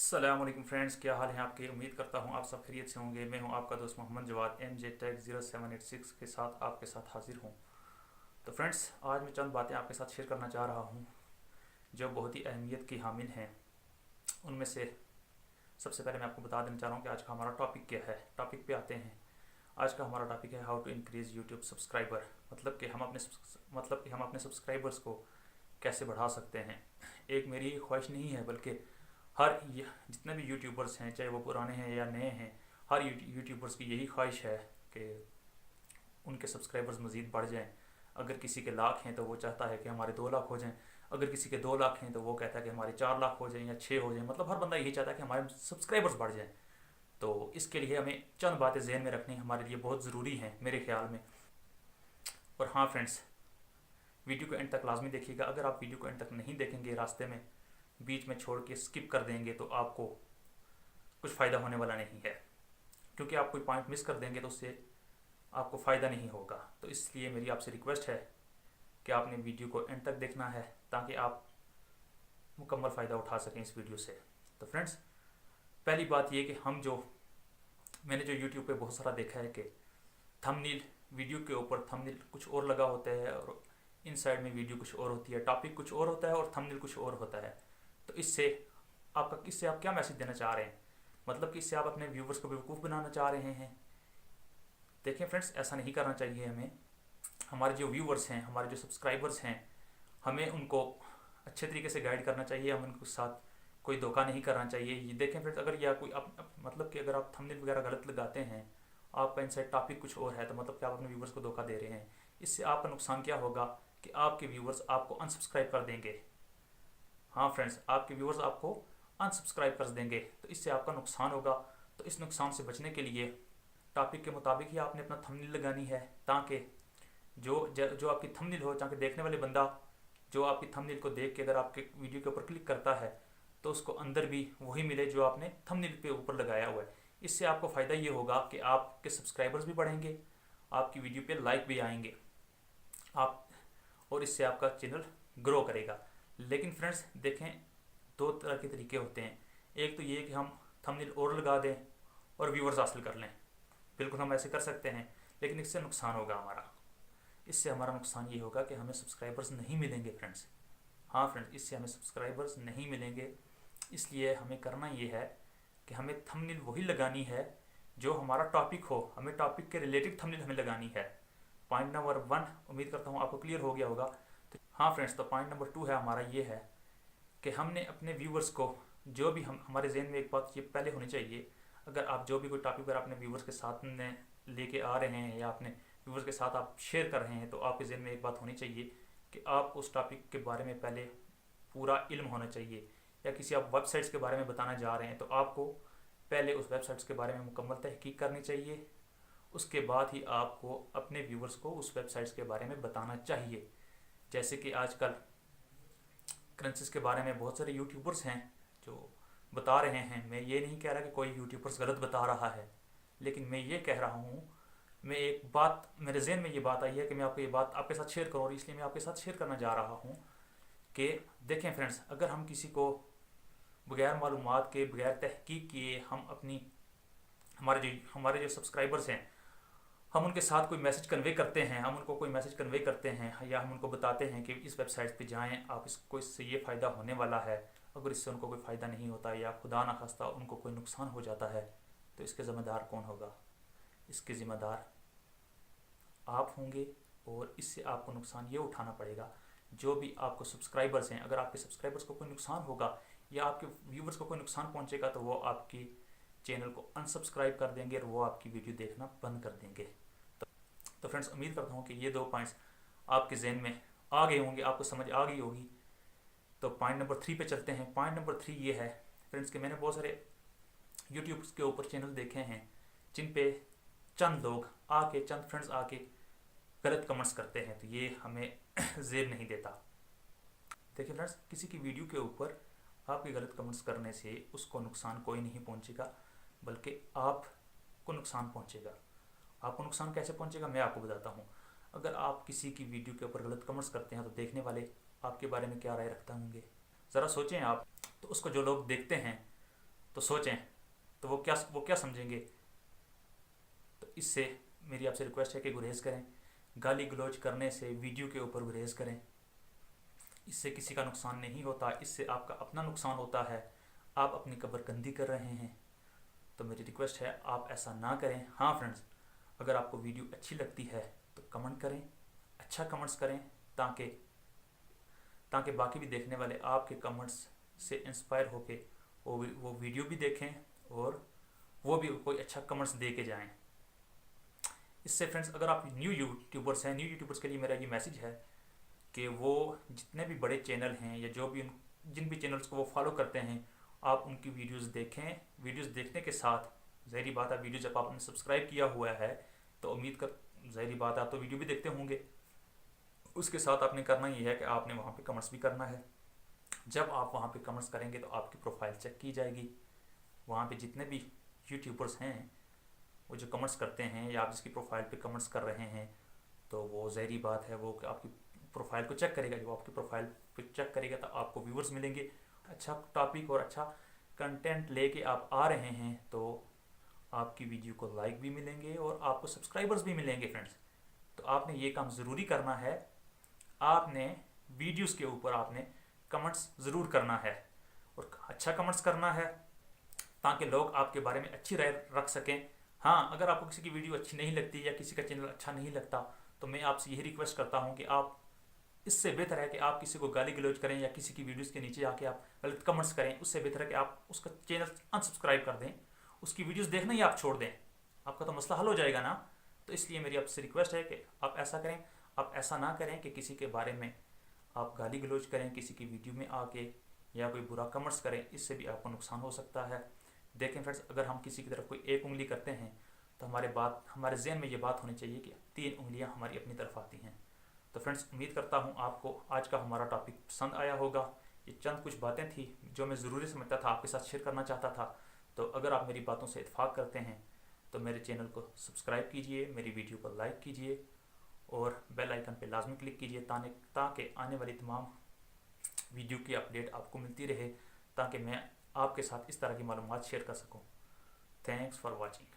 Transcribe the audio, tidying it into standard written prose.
अस्सलाम वालेकुम फ्रेंड्स, क्या हाल है आपके। उम्मीद करता हूँ आप सब खैरियत से होंगे। मैं हूँ आपका दोस्त मोहम्मद जवाद MJ Tech 0786 के साथ आपके साथ हाजिर हूँ। तो फ्रेंड्स, आज मैं चंद बातें आपके साथ शेयर करना चाह रहा हूँ जो बहुत ही अहमियत की हामिल हैं। उनमें से सबसे पहले मैं आपको बता देना चाह रहा हूँ कि आज का हमारा टॉपिक क्या है। टॉपिक पे आते हैं। आज का हमारा टॉपिक है how to increase YouTube subscriber. मतलब कि हम अपने सब्सक्राइबर्स को कैसे बढ़ा सकते हैं। एक मेरी ख्वाहिश नहीं है, बल्कि जितने भी यूट्यूबर्स हैं, चाहे वो पुराने हैं या नए हैं, हर यूट्यूबर्स की यही ख्वाहिश है कि उनके सब्सक्राइबर्स मज़ीद बढ़ जाएं। अगर किसी के लाख हैं तो वो चाहता है कि हमारे 2 लाख हो जाएं। अगर किसी के 2 लाख हैं तो वो कहता है कि हमारे 4 लाख हो जाएं या 6 हो जाएं। मतलब हर बंदा यही चाहता है कि हमारे सब्सक्राइबर्स बढ़ जाएं। तो इसके लिए हमें चंद बातें जहन में रखनी हमारे लिए बहुत ज़रूरी हैं मेरे ख्याल में। और हाँ फ्रेंड्स, वीडियो को एंड तक लाजमी देखिएगा। अगर आप वीडियो को एंड तक नहीं देखेंगे, रास्ते में बीच में छोड़ के स्किप कर देंगे, तो आपको कुछ फ़ायदा होने वाला नहीं है। क्योंकि आप कोई पॉइंट मिस कर देंगे तो उससे आपको फ़ायदा नहीं होगा। तो इसलिए मेरी आपसे रिक्वेस्ट है कि आपने वीडियो को एंड तक देखना है ताकि आप मुकम्मल फ़ायदा उठा सकें इस वीडियो से। तो फ्रेंड्स, पहली बात ये कि मैंने जो यूट्यूब पे बहुत सारा देखा है कि थंबनेल, वीडियो के ऊपर थंबनेल कुछ और लगा होता है और इन साइड में वीडियो कुछ और होती है, टॉपिक कुछ और होता है और थंबनेल कुछ और होता है। तो इससे आप क्या मैसेज देना चाह रहे हैं? मतलब कि इससे आप अपने व्यूवर्स को बेवकूफ़ बनाना चाह रहे हैं। देखें फ्रेंड्स, ऐसा नहीं करना चाहिए हमें। हमारे जो व्यूवर्स हैं, हमारे जो सब्सक्राइबर्स हैं, हमें उनको अच्छे तरीके से गाइड करना चाहिए। हम उनके साथ कोई धोखा नहीं करना चाहिए। ये देखें फ्रेंड्स, अगर या कोई मतलब कि अगर आप थंबनेल वगैरह गलत लगाते हैं, आपका इनसाइड टॉपिक कुछ और है, तो मतलब कि आप अपने व्यूवर्स को धोखा दे रहे हैं। इससे आपका नुकसान क्या होगा कि आपके व्यूवर्स आपको अनसब्सक्राइब कर देंगे। हाँ फ्रेंड्स, आपके व्यूवर्स आपको अनसब्सक्राइब कर देंगे, तो इससे आपका नुकसान होगा। तो इस नुकसान से बचने के लिए टॉपिक के मुताबिक ही आपने अपना थंबनेल लगानी है, ताकि जो आपकी थंबनेल हो, ताकि देखने वाले बंदा जो आपकी थंबनेल को देख के अगर आपके वीडियो के ऊपर क्लिक करता है तो उसको अंदर भी वही मिले जो आपने थंबनेल पे ऊपर लगाया हुआ है। इससे आपको फ़ायदा ये होगा कि आपके सब्सक्राइबर्स भी बढ़ेंगे, आपकी वीडियो पे लाइक भी आएंगे आप, और इससे आपका चैनल ग्रो करेगा। लेकिन फ्रेंड्स देखें, दो तरह के तरीके होते हैं। एक तो ये कि हम थंबनेल और लगा दें और व्यूवर्स हासिल कर लें। बिल्कुल हम ऐसे कर सकते हैं, लेकिन इससे नुकसान होगा हमारा। इससे हमारा नुकसान ये होगा कि हमें सब्सक्राइबर्स नहीं मिलेंगे फ्रेंड्स। हाँ फ्रेंड्स, इससे हमें सब्सक्राइबर्स नहीं मिलेंगे। इसलिए हमें करना ये है कि हमें थंबनेल वही लगानी है जो हमारा टॉपिक हो। हमें टॉपिक के रिलेटेड थंबनेल हमें लगानी है। पॉइंट नंबर 1 उम्मीद करता हूँ आपको क्लियर हो गया होगा। तो हाँ फ्रेंड्स, तो पॉइंट नंबर 2 है हमारा ये है कि हमने अपने व्यूवर्स को, जो भी हम हमारे जहन में एक बात ये पहले होनी चाहिए, अगर आप जो भी कोई टॉपिक अगर अपने व्यूवर्स के साथ में लेके आ रहे हैं या अपने व्यूवर्स के साथ आप शेयर कर रहे हैं, तो आपके जहन में एक बात होनी चाहिए कि आप उस टॉपिक के बारे में पहले पूरा इल्म होना चाहिए। या किसी आप वेबसाइट्स के बारे में बताना जा रहे हैं तो आपको पहले उस वेबसाइट्स के बारे में मुकम्मल तहकीक करनी चाहिए। उसके बाद ही आपको अपने व्यूवर्स को उस वेबसाइट्स के बारे में बताना चाहिए। जैसे कि आजकल करेंसीज के बारे में बहुत सारे यूट्यूबर्स हैं जो बता रहे हैं। मैं ये नहीं कह रहा कि कोई यूट्यूबर्स गलत बता रहा है, लेकिन मैं ये कह रहा हूँ, मैं एक बात मेरे जहन में ये बात आई है कि मैं आपको ये बात आपके साथ शेयर करूँ, और इसलिए मैं आपके साथ शेयर करना जा रहा हूँ कि देखें फ्रेंड्स, अगर हम किसी को बगैर मालूमात के, बगैर तहकीक किए हम अपनी हमारे जो सब्सक्राइबर्स हैं, हम उनके साथ कोई मैसेज कन्वे करते हैं, हम उनको कोई मैसेज कन्वे करते हैं, या हम उनको बताते हैं कि इस वेबसाइट पे जाएं, आप इससे ये फ़ायदा होने वाला है। अगर इससे उनको कोई फ़ायदा नहीं होता या खुदा ना खास्ता उनको कोई नुकसान हो जाता है, तो इसके ज़िम्मेदार कौन होगा? इसके ज़िम्मेदार आप होंगे, और इससे आपको नुकसान ये उठाना पड़ेगा। जो भी आपको सब्सक्राइबर्स हैं, अगर आपके सब्सक्राइबर्स को कोई नुकसान होगा या आपके व्यूवर्स को कोई नुकसान पहुँचेगा, तो वो आपकी चैनल को अनसब्सक्राइब कर देंगे और वो आपकी वीडियो देखना बंद कर देंगे। तो फ्रेंड्स, उम्मीद करता हूँ कि ये 2 पॉइंट्स आपके जहन में आ गए होंगे, आपको समझ आ गई होगी। तो पॉइंट नंबर 3 पे चलते हैं। पॉइंट नंबर 3 ये है फ्रेंड्स कि मैंने बहुत सारे यूट्यूब के ऊपर चैनल देखे हैं जिन पे चंद फ्रेंड्स आके गलत कमेंट्स करते हैं। तो ये हमें जेब नहीं देता। देखिए फ्रेंड्स, किसी की वीडियो के ऊपर आपके गलत कमेंट्स करने से उसको नुकसान कोई नहीं पहुंचेगा, बल्कि आपको नुकसान पहुंचेगा। आपको नुकसान कैसे पहुंचेगा मैं आपको बताता हूं। अगर आप किसी की वीडियो के ऊपर गलत कमेंट्स करते हैं तो देखने वाले आपके बारे में क्या राय रखते होंगे, ज़रा सोचें आप। तो उसको जो लोग देखते हैं तो सोचें, तो वो क्या समझेंगे। तो इससे मेरी आपसे रिक्वेस्ट है कि गुरेज करें, गाली गलौज करने से वीडियो के ऊपर गुरेज करें। इससे किसी का नुकसान नहीं होता, इससे आपका अपना नुकसान होता है, आप अपनी कब्र गंदी कर रहे हैं। तो मेरी रिक्वेस्ट है आप ऐसा ना करें। हाँ फ्रेंड्स, अगर आपको वीडियो अच्छी लगती है तो कमेंट करें, अच्छा कमेंट्स करें, ताकि ताकि बाकी भी देखने वाले आपके कमेंट्स से इंस्पायर होके वो वीडियो भी देखें और वो भी कोई अच्छा कमेंट्स दे के जाएँ। इससे फ्रेंड्स, अगर आप न्यू यूट्यूबर्स हैं, न्यू यूट्यूबर्स के लिए मेरा ये मैसेज है कि वो जितने भी बड़े चैनल हैं या जो भी जिन भी चैनल्स को वो फॉलो करते हैं, आप उनकी वीडियोस देखें। वीडियोस देखने के साथ ज़ाहिरी बात है, वीडियो जब आपने सब्सक्राइब किया हुआ है तो उम्मीद कर ज़ाहिरी बात है आप तो वीडियो भी देखते होंगे। उसके साथ आपने करना ये है कि आपने वहाँ पे कमेंट्स भी करना है। जब आप वहाँ पे कमेंट्स करेंगे तो आपकी प्रोफाइल चेक की जाएगी। वहाँ पे जितने भी यूट्यूबर्स हैं वो जो कमेंट्स करते हैं या आप जिसकी प्रोफाइल पे कमेंट्स कर रहे हैं, तो वो ज़ाहिरी बात है वो आपकी प्रोफाइल को चेक करेगा। जब आपकी प्रोफाइल पे चेक करेगा तो आपको व्यूवर्स मिलेंगे। अच्छा टॉपिक और अच्छा कंटेंट लेके आप आ रहे हैं तो आपकी वीडियो को लाइक भी मिलेंगे और आपको सब्सक्राइबर्स भी मिलेंगे फ्रेंड्स। तो आपने ये काम ज़रूरी करना है, आपने वीडियोस के ऊपर आपने कमेंट्स ज़रूर करना है और अच्छा कमेंट्स करना है ताकि लोग आपके बारे में अच्छी राय रख सकें। हाँ, अगर आपको किसी की वीडियो अच्छी नहीं लगती या किसी का चैनल अच्छा नहीं लगता तो मैं आपसे यही रिक्वेस्ट करता हूँ कि आप, इससे बेहतर है कि आप किसी को गाली गलौज करें या किसी की वीडियोस के नीचे आके आप गलत कमेंट्स करें। उससे बेहतर है कि आप उसका चैनल अनसब्सक्राइब कर दें, उसकी वीडियोस देखना ही आप छोड़ दें, आपका तो मसला हल हो जाएगा ना। तो इसलिए मेरी आपसे रिक्वेस्ट है कि आप ऐसा करें। आप ऐसा ना करें कि किसी के बारे में आप गाली गलौज करें, किसी की वीडियो में आके या कोई बुरा कमेंट्स करें, इससे भी आपको नुकसान हो सकता है। देखें फ्रेंड्स, अगर हम किसी की तरफ कोई एक उंगली करते हैं तो हमारे जहन में ये बात होनी चाहिए कि 3 उंगलियां हमारी अपनी तरफ आती हैं। तो फ्रेंड्स, उम्मीद करता हूँ आपको आज का हमारा टॉपिक पसंद आया होगा। ये चंद कुछ बातें थी जो मैं ज़रूरी समझता था आपके साथ शेयर करना चाहता था। तो अगर आप मेरी बातों से इत्फाक करते हैं तो मेरे चैनल को सब्सक्राइब कीजिए, मेरी वीडियो को लाइक कीजिए और बेल आइकन पे लाजमी क्लिक कीजिए ताकि आने वाली तमाम वीडियो की अपडेट आपको मिलती रहे, ताकि मैं आपके साथ इस तरह की मालूमात शेयर कर सकूँ। Thanks for watching.